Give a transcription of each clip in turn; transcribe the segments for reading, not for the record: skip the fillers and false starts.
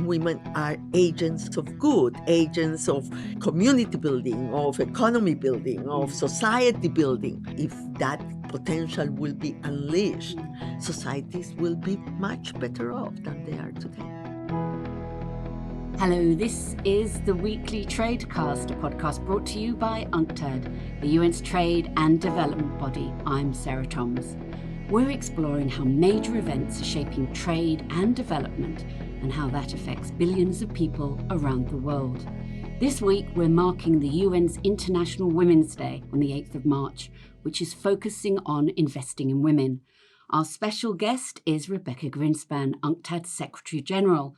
women are agents of good, agents of community building, of economy building, of society building. If that potential will be unleashed, societies will be much better off than they are today. Hello, this is the Weekly Tradecast, a podcast brought to you by UNCTAD, the UN's trade and development body. I'm Sarah Toms. We're exploring how major events are shaping trade and development and how that affects billions of people around the world. This week, we're marking the UN's International Women's Day on the 8th of March, which is focusing on investing in women. Our special guest is Rebeca Grynspan, UNCTAD's Secretary General.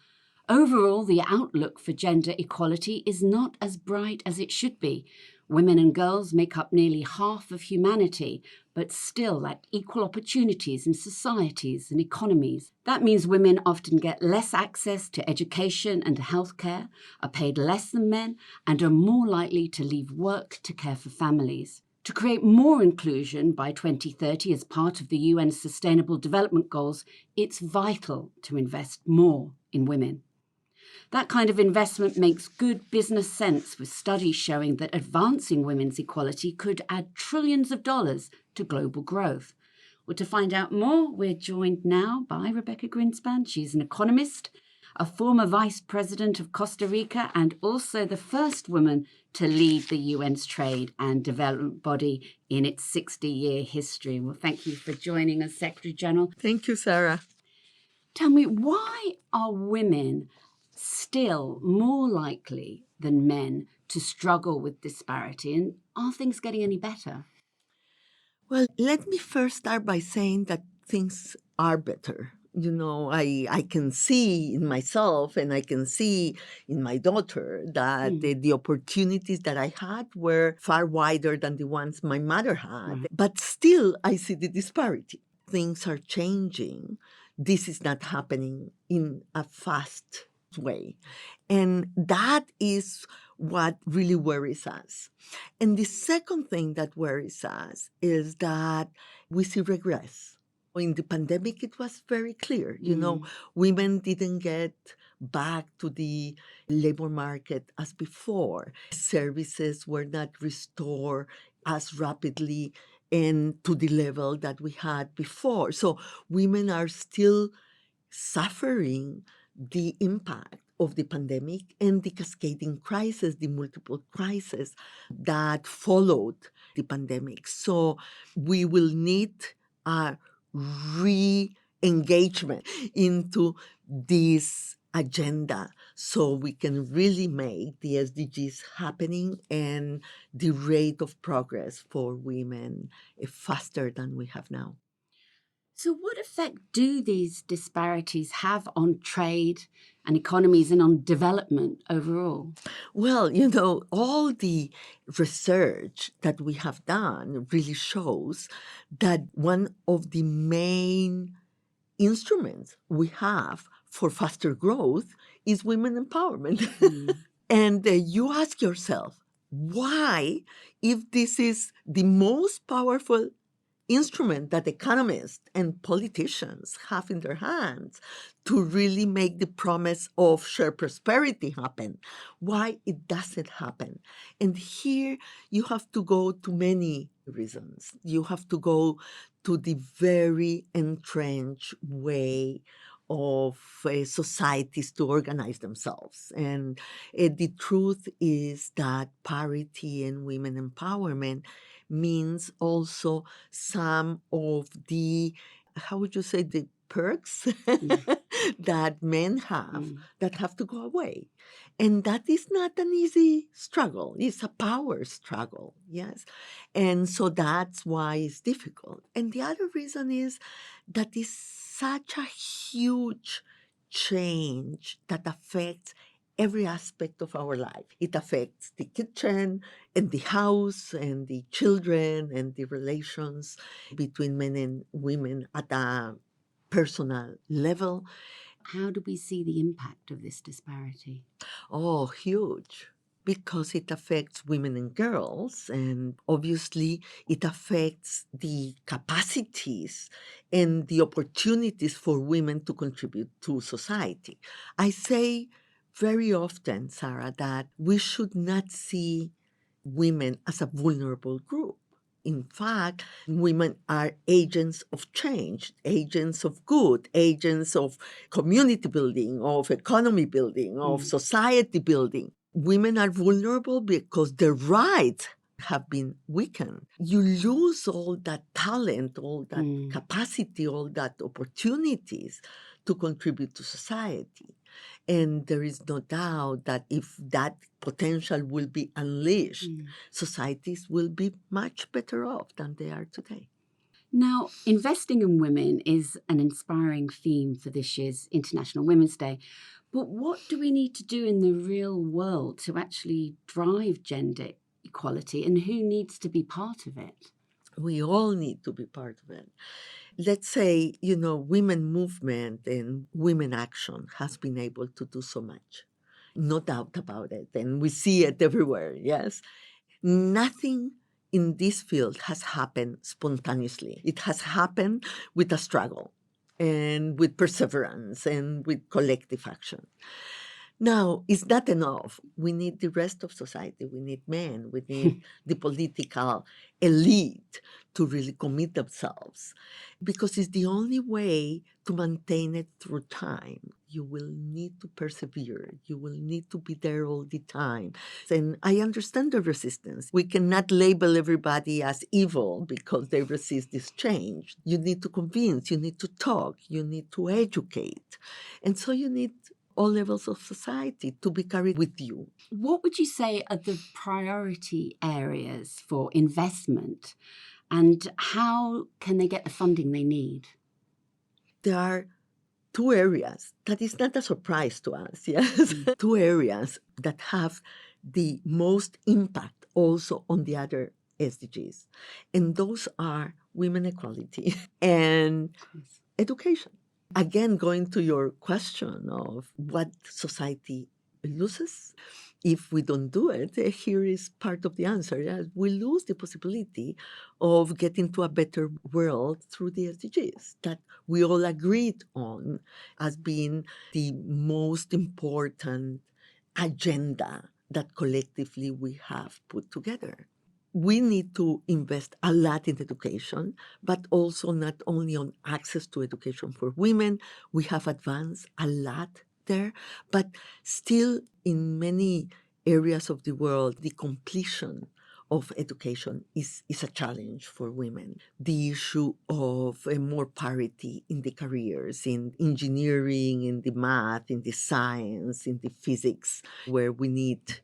Overall, the outlook for gender equality is not as bright as it should be. Women and girls make up nearly half of humanity, but still lack equal opportunities in societies and economies. That means women often get less access to education and healthcare, are paid less than men, and are more likely to leave work to care for families. To create more inclusion by 2030 as part of the UN's Sustainable Development Goals, it's vital to invest more in women. That kind of investment makes good business sense, with studies showing that advancing women's equality could add trillions of dollars to global growth. Well, to find out more, we're joined now by Rebeca Grynspan. She's an economist, a former vice president of Costa Rica, and also the first woman to lead the UN's trade and development body in its 60-year history. Well, thank you for joining us, Secretary General. Thank you, Sarah. Tell me, why are women still more likely than men to struggle with disparity, and are things getting any better? Well, let me first start by saying that things are better. You know, I can see in myself and I can see in my daughter that the opportunities that I had were far wider than the ones my mother had. But still, I see the disparity. Things are changing. This is not happening in a fast way. And that is what really worries us. And the second thing that worries us is that we see regress. In the pandemic, it was very clear. You know, women didn't get back to the labor market as before. Services were not restored as rapidly and to the level that we had before. So women are still suffering the impact of the pandemic and the cascading crisis, the multiple crises that followed the pandemic. So we will need a re-engagement into this agenda so we can really make the SDGs happening and the rate of progress for women faster than we have now. So what effect do these disparities have on trade and economies and on development overall? Well, you know, all the research that we have done really shows that one of the main instruments we have for faster growth is women empowerment. And you ask yourself, why, if this is the most powerful instrument that economists and politicians have in their hands to really make the promise of shared prosperity happen, why it doesn't happen? And here you have to go to many reasons. You have to go to the very entrenched way of societies to organize themselves. And the truth is that parity and women empowerment means also some of the, how would you say, the perks that men have to go away. And that is not an easy struggle. It's a power struggle, yes. And so that's why it's difficult. And the other reason is that it's such a huge change that affects every aspect of our life. It affects the kitchen and the house and the children and the relations between men and women at a personal level. How do we see the impact of this disparity? Oh, huge. because it affects women and girls, and obviously it affects the capacities and the opportunities for women to contribute to society. I say very often, Sarah, that we should not see women as a vulnerable group. In fact, women are agents of change, agents of good, agents of community building, of economy building, of society building. Women are vulnerable because their rights have been weakened. You lose all that talent, all that capacity, all that opportunities to contribute to society. And there is no doubt that if that potential will be unleashed, societies will be much better off than they are today. Now, investing in women is an inspiring theme for this year's International Women's Day. But what do we need to do in the real world to actually drive gender equality, and who needs to be part of it? We all need to be part of it. Let's say, women movement and women action has been able to do so much. No doubt about it. And we see it everywhere, yes? Nothing in this field has happened spontaneously. It has happened with a struggle and with perseverance and with collective action. Now, is that enough? We need the rest of society. We need men. We need the political elite to really commit themselves because it's the only way to maintain it through time. You will need to persevere. You will need to be there all the time. And I understand the resistance. We cannot label everybody as evil because they resist this change. You need to convince, you need to talk, you need to educate. And so you need all levels of society to be carried with you. What would you say are the priority areas for investment, and how can they get the funding they need? There are two areas that is not a surprise to us, yes? Two areas that have the most impact also on the other SDGs. And those are women equality and education. Again, going to your question of what society loses if we don't do it, here is part of the answer. Yeah? We lose the possibility of getting to a better world through the SDGs that we all agreed on as being the most important agenda that collectively we have put together. We need to invest a lot in education, but also not only on access to education for women. We have advanced a lot there, but still in many areas of the world, the completion of education is a challenge for women. The issue of more parity in the careers, in engineering, in the math, in the science, in the physics, where we need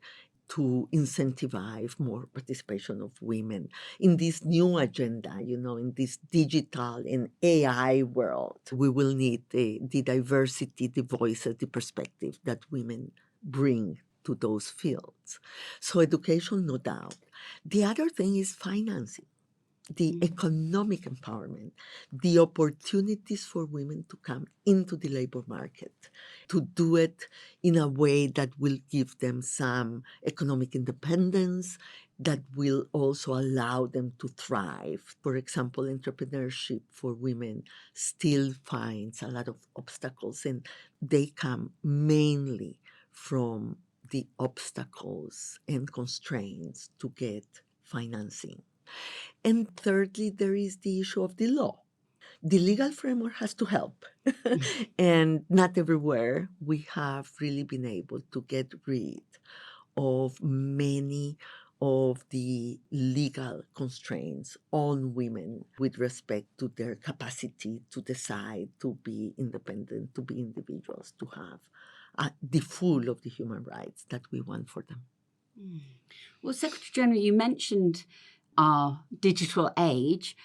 to incentivize more participation of women in this new agenda, in this digital and AI world. We will need the diversity, the voices, the perspective that women bring to those fields. So education, no doubt. The other thing is financing, the economic empowerment, the opportunities for women to come into the labor market, to do it in a way that will give them some economic independence, that will also allow them to thrive. For example, entrepreneurship for women still finds a lot of obstacles, and they come mainly from the obstacles and constraints to get financing. And thirdly, there is the issue of the law. The legal framework has to help. And not everywhere we have really been able to get rid of many of the legal constraints on women with respect to their capacity to decide, to be independent, to be individuals, to have the full of the human rights that we want for them. Well, Secretary General, you mentioned our digital age.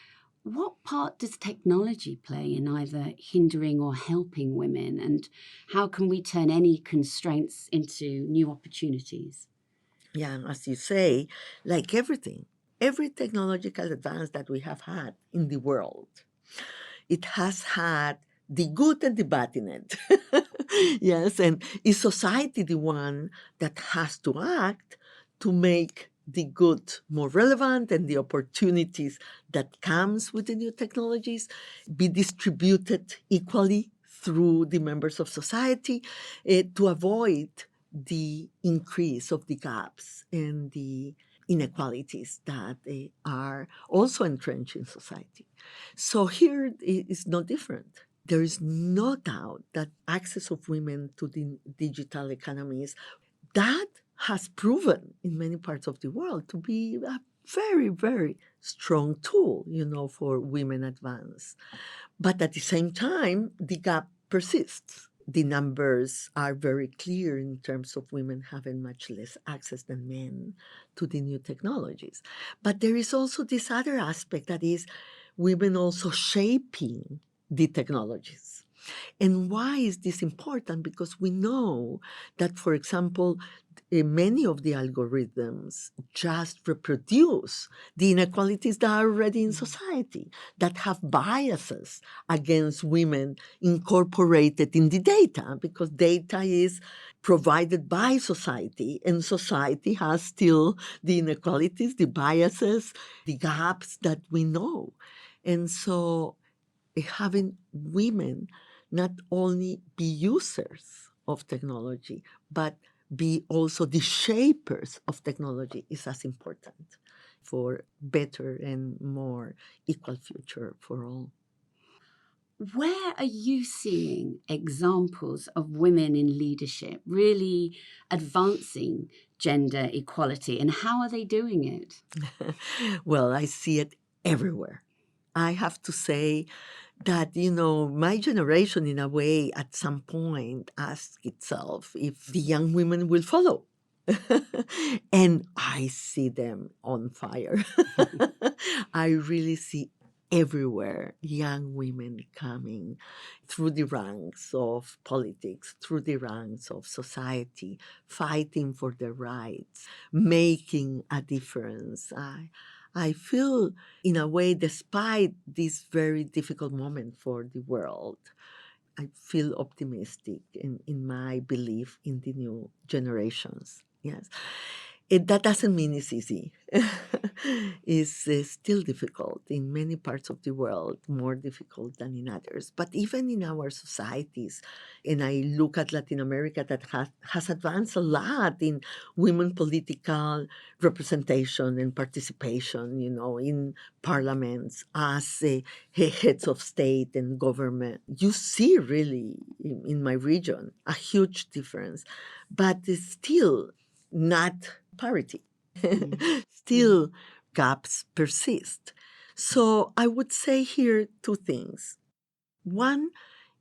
What part does technology play in either hindering or helping women, and how can we turn any constraints into new opportunities? Yeah, and as you say, like everything, every technological advance that we have had in the world, it has had the good and the bad in it. Yes, and is society the one that has to act, to make the good more relevant and the opportunities that comes with the new technologies be distributed equally through the members of society, to avoid the increase of the gaps and the inequalities that are also entrenched in society. So here it is no different. There is no doubt that access of women to the digital economies, that has proven in many parts of the world to be a very, very strong tool, for women advance. But at the same time, the gap persists. The numbers are very clear in terms of women having much less access than men to the new technologies. But there is also this other aspect, that is women also shaping the technologies. And why is this important? Because we know that, for example, many of the algorithms just reproduce the inequalities that are already in society, that have biases against women incorporated in the data, because data is provided by society, and society has still the inequalities, the biases, the gaps that we know. And so having women not only be users of technology, but be also the shapers of technology is as important for better and more equal future for all. Where are you seeing examples of women in leadership really advancing gender equality, and how are they doing it? Well, I see it everywhere. I have to say that, my generation, in a way, at some point asked itself if the young women will follow. And I see them on fire. I really see everywhere young women coming through the ranks of politics, through the ranks of society, fighting for their rights, making a difference. I feel, in a way, despite this very difficult moment for the world, I feel optimistic in my belief in the new generations. Yes. That doesn't mean it's easy. It's still difficult in many parts of the world, more difficult than in others. But even in our societies, and I look at Latin America, that has advanced a lot in women political representation and participation, in parliaments as heads of state and government. You see really in my region a huge difference, but it's still not parity. Still, gaps persist. So I would say here two things. One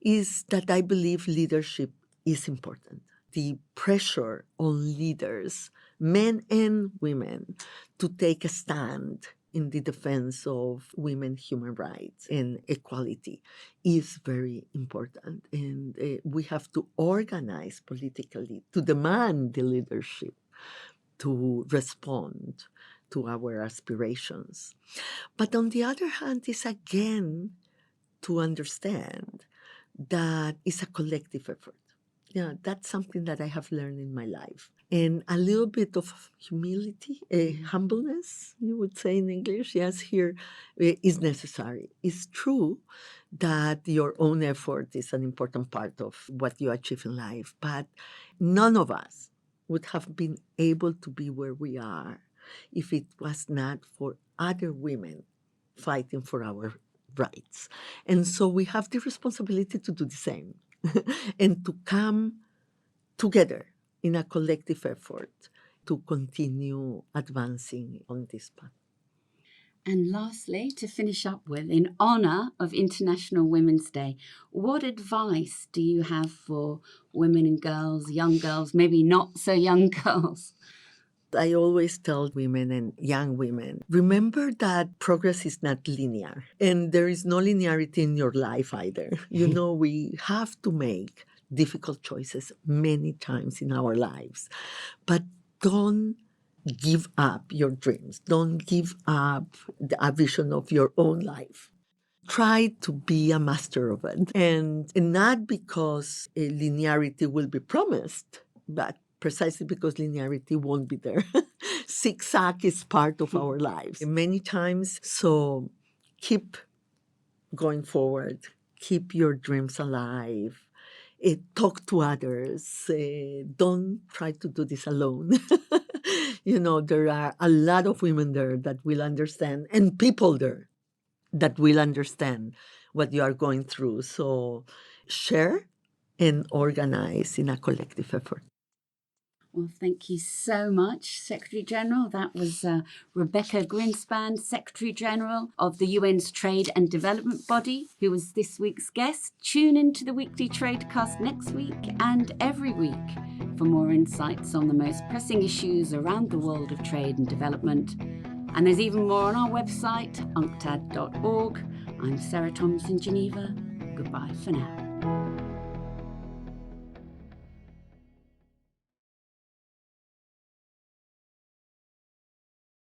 is that I believe leadership is important. The pressure on leaders, men and women, to take a stand in the defense of women's human rights and equality is very important. And we have to organize politically to demand the leadership to respond to our aspirations. But on the other hand, is again to understand that it's a collective effort. Yeah, that's something that I have learned in my life. And a little bit of humility, humbleness, you would say in English, yes, here is necessary. It's true that your own effort is an important part of what you achieve in life, but none of us would have been able to be where we are if it was not for other women fighting for our rights. And so we have the responsibility to do the same and to come together in a collective effort to continue advancing on this path. And lastly, to finish up with, in honour of International Women's Day, what advice do you have for women and girls, young girls, maybe not so young girls? I always tell women and young women, remember that progress is not linear, and there is no linearity in your life either. We have to make difficult choices many times in our lives, but don't give up your dreams. Don't give up a vision of your own life. Try to be a master of it. And not because linearity will be promised, but precisely because linearity won't be there. zigzag is part of our lives many times. So keep going forward. Keep your dreams alive. Talk to others. Don't try to do this alone. There are a lot of women there that will understand, and people there that will understand what you are going through. So share and organize in a collective effort. Well, thank you so much, Secretary General. That was Rebeca Grynspan, Secretary General of the UN's Trade and Development Body, who was this week's guest. Tune into the weekly Tradecast next week and every week for more insights on the most pressing issues around the world of trade and development. And there's even more on our website, UNCTAD.org. I'm Sarah Thomas in Geneva. Goodbye for now.